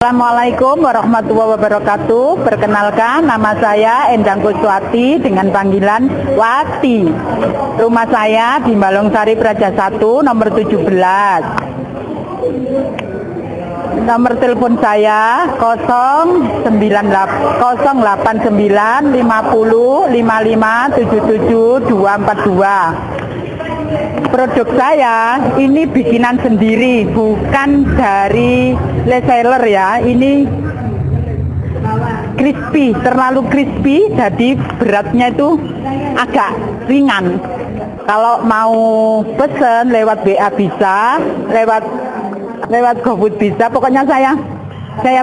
Assalamualaikum warahmatullahi wabarakatuh. Perkenalkan, nama saya Endang Kuswati dengan panggilan Wati. Rumah saya di Balongsari Praja 1 nomor 17. Nomor telepon saya 089 50 55 77 242. Produk saya ini bikinan sendiri, bukan dari reseller ya. Ini crispy, terlalu crispy, jadi beratnya itu agak ringan. Kalau mau pesen lewat WA bisa, lewat GoFood bisa. Pokoknya saya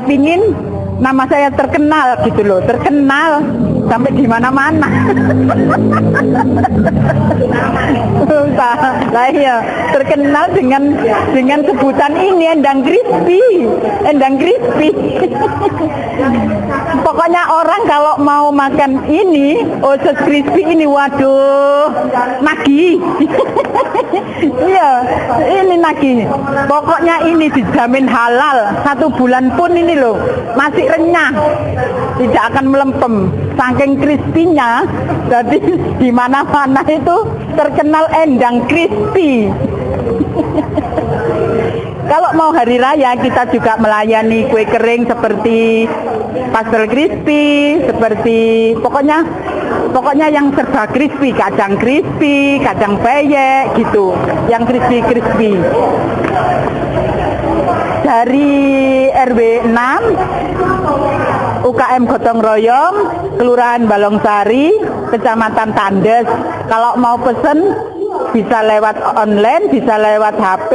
pingin nama saya terkenal gitu loh, terkenal sampai di mana-mana. Lah iya, terkenal dengan sebutan ini Endang Crispy. Pokoknya orang kalau mau makan ini, osos crispy ini, waduh, nagih. Iya, ini nagih. Pokoknya ini dijamin halal. 1 bulan pun ini loh, masih renyah, tidak akan melempem. Saking crispy-nya, jadi di mana-mana itu terkenal Endang Crispy. Kalau mau hari raya kita juga melayani kue kering seperti pastel crispy, seperti pokoknya yang serba crispy, kacang peyek gitu, yang crispy. Dari RW 6 UKM Gotong Royong, Kelurahan Balongsari, Kecamatan Tandes. Kalau mau pesen bisa lewat online, bisa lewat HP,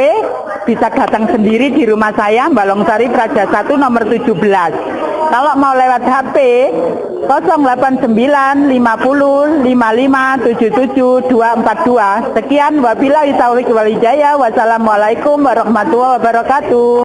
bisa datang sendiri di rumah saya Balongsari Praja 1 nomor 17. Kalau mau lewat HP 089 50 55 77 242. Sekian, wabillahi taufiq wal hidayah. Wassalamualaikum warahmatullahi wabarakatuh.